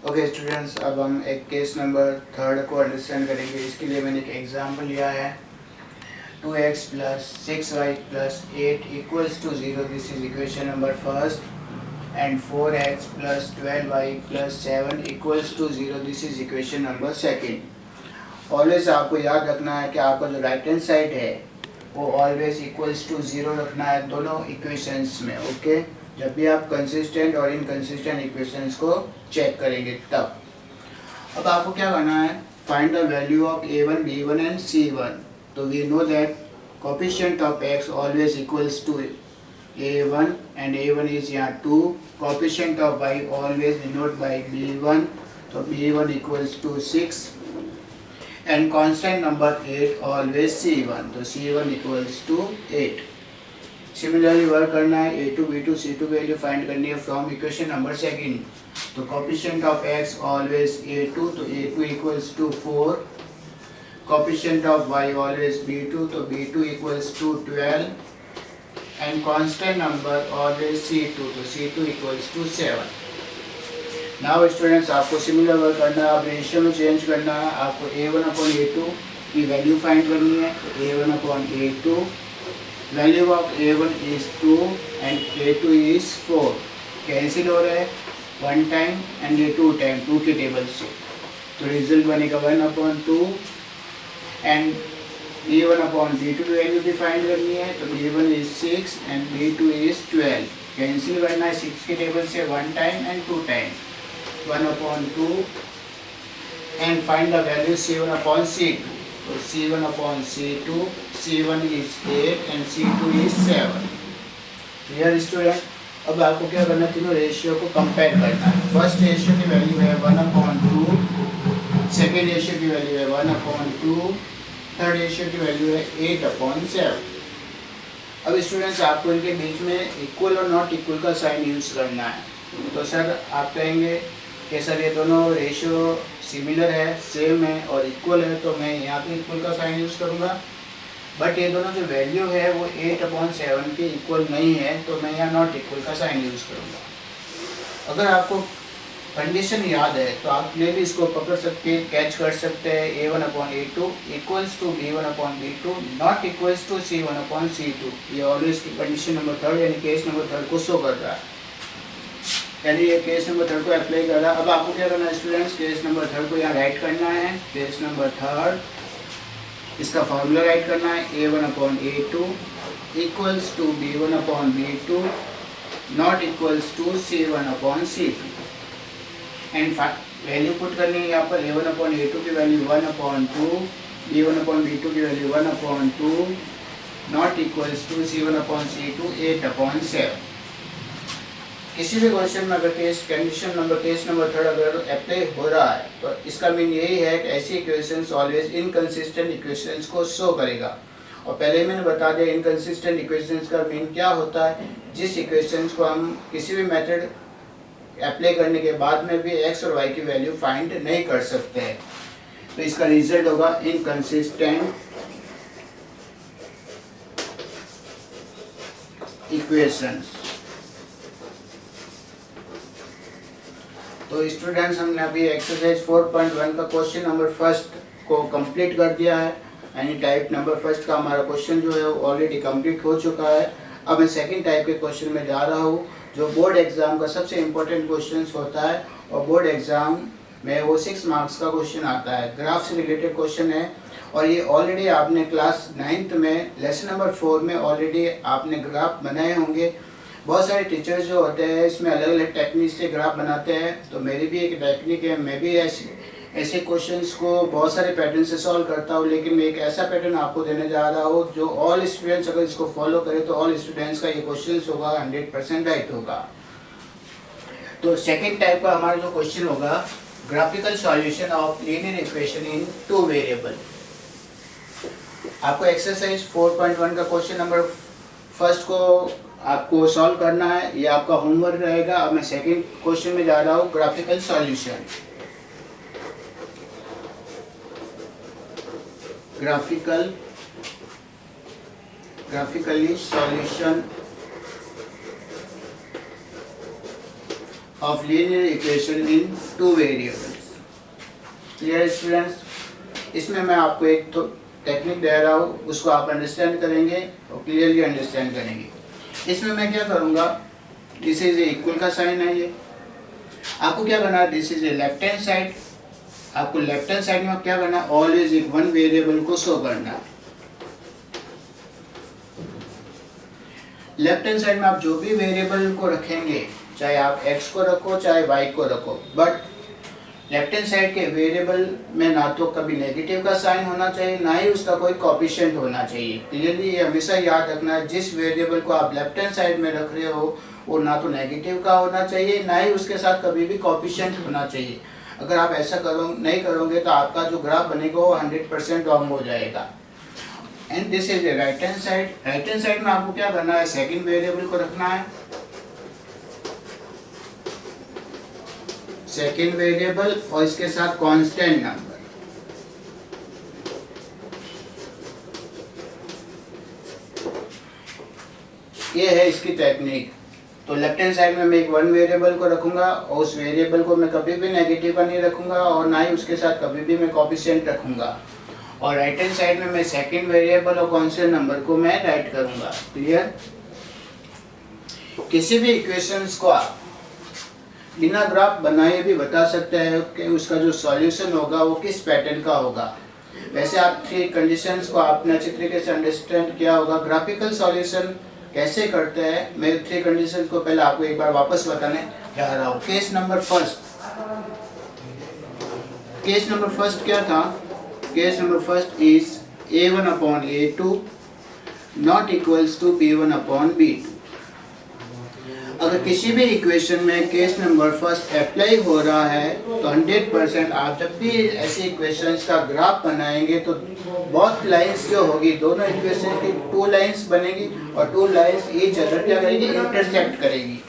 Okay students, अब हम एक केस नंबर थर्ड को अंडरस्टैंड करेंगे। इसके लिए मैंने एक एग्जाम्पल लिया है 2x plus 6y plus 8 equals to 0। This is equation number first. And 4x plus 12y plus 7 equals to 0। This is equation number second. Always आपको याद रखना है कि आपका जो राइट हैंड साइड है वो ऑलवेज इक्वल्स टू 0 रखना है दोनों इक्वेशंस में। ओके, जब भी आप कंसिस्टेंट और इनकंसिस्टेंट इक्वेशंस को चेक करेंगे तब। अब आपको क्या करना है, find the value of a1 b1 and c1। तो we know that coefficient of x always equals to a1 and a1 is यहाँ 2। Coefficient of y always denote by b1, तो b1 equals to 6 and constant number 8 always c1, तो c1 equals to 8। Similarly work करना है a2 b2 c2 value find करनी है from equation number second. तो coefficient of x always a2, तो a2 equals to 4। Coefficient of y always b2, तो b2 equals to 12 and constant number always c2, तो c2 equals to 7। Now students, आपको similar work करना है। आप ratio में change करना है। आपको a1/a2 की वैल्यू फाइंड करनी है। तो a1/a2 value of a1 is 2 and a2 is 4। Cancel हो रहा है 1 टाइम एंड ये 2 टाइम 2 के टेबल से, तो रिजल्ट बनेगा 1/2 एंड b1/b2 की वैल्यू भी फाइंड करनी है। तो b1 is 6 and b2 is 12। Cancel करना है 6 के टेबल से 1 time and 2 time 1/2 and find the value c1/c2। तो c1/c2, c1 is 8 and c2 is 7। Clear student? अब आपको क्या करना है, तीनों रेशियो को कंपेयर करना है। फर्स्ट रेशियो की वैल्यू है 1/2, सेकेंड रेशियो की वैल्यू है 1/2, थर्ड रेशियो की वैल्यू है 8/7। अब स्टूडेंट्स, आपको इनके बीच में इक्वल और नॉट इक्वल का साइन यूज़ करना है। तो सर आप कहेंगे कि सर ये दोनों रेशियो सिमिलर है, सेम है और इक्वल है, तो मैं यहाँ पे इक्वल का साइन यूज़ करूँगा। बट ये दोनों जो वैल्यू है वो 8/7 के इक्वल नहीं है, तो मैं यहाँ नॉट इक्वल का साइन यूज़ करूँगा। अगर आपको कंडीशन याद है तो आप क्लियरली इसको पकड़ सकते हैं, कैच कर सकते हैं। a1/a2 equals to b1/b2 not equals to c1/c2। ये ऑलवेज की कंडीशन नंबर थर्ड यानी केस नंबर थर्ड को शो कर रहा है, यानी ये केस नंबर थर्ड को अप्लाई कर रहा है। अब आपको क्या करना है स्टूडेंट्स, केस नंबर थर्ड को यहाँ राइट करना है। केस नंबर थर्ड, इसका फॉर्मूला राइट करना है a1/a2 equals to b1/b2 not equals to c1/c2 and value put करनी है यहाँ पर। a1/a2 की वैल्यू 1/2, b1/b2 की value 1/2 not equals to c1/c2 8/7। किसी भी क्वेश्चन में अगर केस नंबर थर्ड अगर अप्लाई हो रहा है तो इसका मीन यही है कि ऐसी इक्वेशंस ऑलवेज इनकंसिस्टेंट इक्वेशंस को शो करेगा। और पहले मैंने बता दिया इनकंसिस्टेंट इक्वेशंस का मीन क्या होता है, जिस इक्वेशंस को हम किसी भी मेथड अप्लाई करने के बाद में भी x और y की वैल्यू फाइंड नहीं कर सकते हैं, तो इसका रिजल्ट होगा इनकंसिस्टेंट इक्वेशंस। तो स्टूडेंट्स, हमने अभी एक्सरसाइज 4.1 का क्वेश्चन नंबर फर्स्ट को कंप्लीट कर दिया है, यानी टाइप नंबर फर्स्ट का हमारा क्वेश्चन जो है वो ऑलरेडी कंप्लीट हो चुका है। अब मैं सेकंड टाइप के क्वेश्चन में जा रहा हूँ, जो बोर्ड एग्जाम का सबसे इम्पोर्टेंट क्वेश्चन होता है। और बोर्ड एग्जाम में वो 6 मार्क्स का क्वेश्चन आता है, ग्राफ से रिलेटेड क्वेश्चन है। और ये ऑलरेडी आपने क्लास 9th में लेसन नंबर 4 में ऑलरेडी आपने ग्राफ बनाए होंगे। बहुत सारे टीचर्स जो होते हैं इसमें अलग अलग टेक्निक से ग्राफ बनाते हैं, तो मेरी भी एक टेक्निक है। मैं भी ऐसे क्वेश्चंस को बहुत सारे पैटर्न से सॉल्व करता हूँ, लेकिन मैं एक ऐसा पैटर्न आपको देने जा रहा हूँ जो ऑल स्टूडेंट्स अगर इसको फॉलो करें तो ऑल स्टूडेंट्स का ये क्वेश्चन होगा 100% राइट होगा। तो सेकेंड टाइप का हमारा जो क्वेश्चन होगा, graphical solution of linear equation in 2 variable. आपको एक्सरसाइज 4.1 का क्वेश्चन नंबर फर्स्ट को आपको सॉल्व करना है, ये आपका होमवर्क रहेगा। अब मैं सेकंड क्वेश्चन में जा रहा हूँ, graphical solution. Graphically solution of linear equation in two variables. Clear students? इसमें मैं आपको एक तो टेक्निक दे रहा हूँ, उसको आप अंडरस्टैंड करेंगे और क्लियरली अंडरस्टैंड करेंगे। इसमें मैं क्या करूँगा, दिस इज इक्वल का साइन है, ये आपको क्या करना है, this is a left hand side, आपको लेफ्ट हैंड साइड में क्या करना है, ऑलवेज एक वन वेरिएबल को शो करना है। लेफ्ट हैंड साइड में आप जो भी वेरिएबल को रखेंगे, चाहे आप x को रखो चाहे y को रखो, बट लेफ्ट हैंड साइड के वेरिएबल में ना तो कभी नेगेटिव का साइन होना चाहिए, ना ही उसका कोई कोएफिशिएंट होना चाहिए। क्लियरली ये हमेशा याद रखना है, जिस वेरिएबल को आप लेफ्ट हैंड साइड में रख रहे हो वो ना तो नेगेटिव का होना चाहिए, ना ही उसके साथ कभी भी कोएफिशिएंट होना चाहिए। अगर आप ऐसा नहीं करोगे तो आपका जो ग्राफ बनेगा वो 100% रॉन्ग हो जाएगा। And this is right hand side. Right hand side में आपको क्या करना है, सेकंड वेरिएबल को रखना है, सेकंड वेरिएबल और इसके साथ कांस्टेंट नंबर। ये है इसकी टेक्निक। तो लेफ्ट हैंड साइड में मैं एक वन वेरिएबल को रखूंगा और उस वेरिएबल को मैं कभी भी नेगेटिव का नहीं रखूंगा और ना ही उसके साथ कभी भी मैं कोएफिशिएंट रखूंगा। और राइट हैंड साइड में मैं सेकंड वेरिएबल और कांस्टेंट नंबर को मैं राइट करूंगा। क्लियर? किसी भी इक्वेशंस को आप बिना ग्राफ बनाए भी बता सकते हैं कि उसका जो सॉल्यूशन होगा वो किस पैटर्न का होगा। वैसे आप थ्री कंडीशंस को आपने अच्छी तरीके से अंडरस्टैंड किया होगा। ग्राफिकल सॉल्यूशन कैसे करते हैं, मैं थ्री कंडीशंस को पहले आपको एक बार वापस बताने जा रहा हूँ। केस नंबर फर्स्ट क्या था? Case number first is a1/a2 not equals to b1/b2। अगर किसी भी इक्वेशन में केस नंबर फर्स्ट अप्लाई हो रहा है तो 100% आप जब भी ऐसे इक्वेशंस का ग्राफ बनाएंगे तो बहुत लाइंस जो होगी, दोनों इक्वेशन की टू लाइंस बनेगी और टू लाइंस ईच अदर क्या करेगी, इंटरसेक्ट करेगी।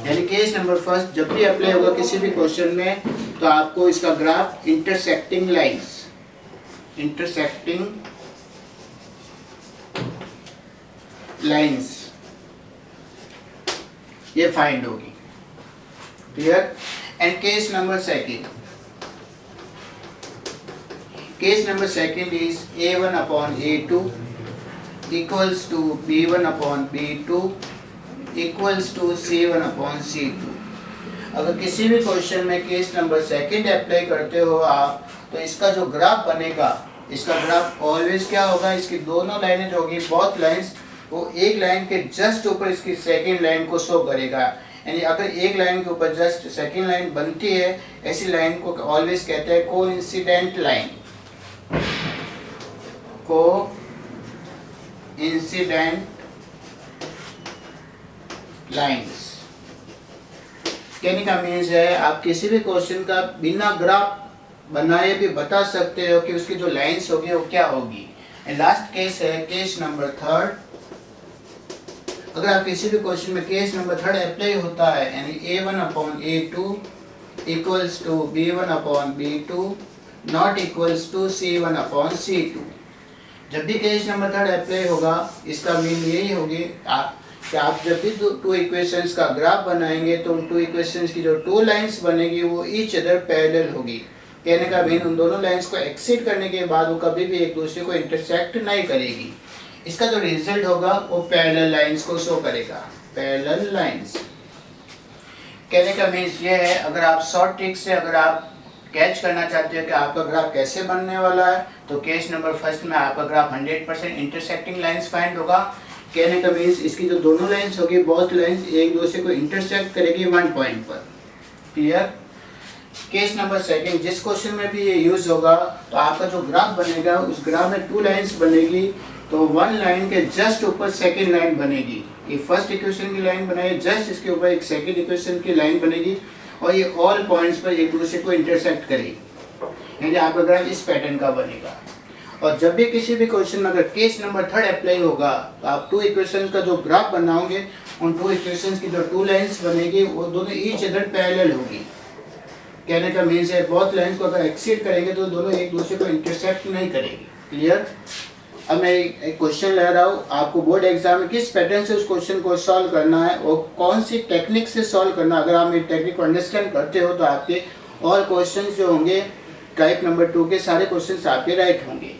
यानी केस नंबर फर्स्ट जब भी अप्लाई होगा किसी भी क्वेश्चन में तो आपको इसका ग्राफ इंटरसेक्टिंग लाइंस ये फाइंड होगी। Clear? And case number second is a1/a2 equals to b1/b2 equals to c1/c2। अगर किसी भी क्वेश्चन में केस नंबर सेकंड अप्लाई करते हो आप तो इसका जो ग्राफ बनेगा, इसका ग्राफ ऑलवेज क्या होगा, इसकी दोनों लाइनें जो होगी, बोथ लाइंस, वो एक लाइन के जस्ट ऊपर इसकी सेकंड लाइन को शो करेगा। यानी अगर एक लाइन के ऊपर जस्ट सेकंड लाइन बनती है, ऐसी लाइन को ऑलवेज कहते हैं कोइंसिडेंट लाइंस। कहने का मीन्स है आप किसी भी क्वेश्चन का बिना ग्राफ बनाए भी बता सकते हो कि उसकी जो लाइंस होगी वो क्या होगी। लास्ट केस है केस नंबर थर्ड। अगर आप किसी भी क्वेश्चन में केस नंबर थर्ड अप्लाई होता है, यानी a1/a2 equals to b1/b2 not equals to c1/c2। जब भी केस नंबर थर्ड अप्लाई होगा इसका मीन यही होगी कि आप जब भी टू इक्वेशंस का ग्राफ बनाएंगे तो उन टू इक्वेशंस की जो टू लाइंस बनेगी वो ईच अदर पैरेलल होगी। कहने का मीन उन दोनों लाइंस को एक्सीड करने के बाद वो कभी भी एक दूसरे को इंटरसेक्ट नहीं करेगी। इसका जो रिजल्ट होगा वो पैरेलल लाइंस को शो करेगा, पैरेलल लाइंस। कहने का मीन्स ये है, अगर आप शॉर्ट ट्रिक से अगर आप कैच करना चाहते हो कि आपका ग्राफ कैसे बनने वाला है तो केस नंबर फर्स्ट में आपका ग्राफ 100% इंटरसेक्टिंग लाइंस फाइंड होगा। कहने का मीन्स इसकी जो दोनों लाइंस होगी, बोथ लाइंस एक दूसरे को इंटरसेक्ट करेगी वन पॉइंट पर। क्लियर? केस नंबर सेकंड जिस क्वेश्चन में भी ये यूज होगा तो आपका जो ग्राफ बनेगा उस ग्राफ में टू लाइंस बनेगी, तो वन लाइन के जस्ट ऊपर सेकंड लाइन बनेगी। ये फर्स्ट इक्वेशन की लाइन बनाई, जस्ट इसके ऊपर एक सेकंड इक्वेशन की लाइन बनेगी और ये ऑल पॉइंट्स पर एक दूसरे को इंटरसेक्ट करेगी। यानी आपका ग्राफ इस पैटर्न का बनेगा। और जब भी किसी भी क्वेश्चन में अगर केस नंबर थर्ड अप्लाई होगा तो आप टू इक्वेशंस का जो ग्राफ बनाओगे उन टू इक्वेशंस की जो टू लाइंस बनेगी वो दोनों ईच अदर पैरेलल होगी। कहने का मीन्स है बोथ लाइंस को अगर एक्सीड करेंगे तो दोनों एक दूसरे को इंटरसेक्ट नहीं करेगी। क्लियर? अब मैं एक क्वेश्चन ले रहा हूँ, आपको बोर्ड एग्जाम में किस पैटर्न से उस क्वेश्चन को सॉल्व करना है और कौन सी टेक्निक से सॉल्व करना है। अगर आप ये टेक्निक को अंडरस्टैंड करते हो तो आपके ऑल क्वेश्चन जो होंगे टाइप नंबर 2 के सारे क्वेश्चन आपके राइट होंगे।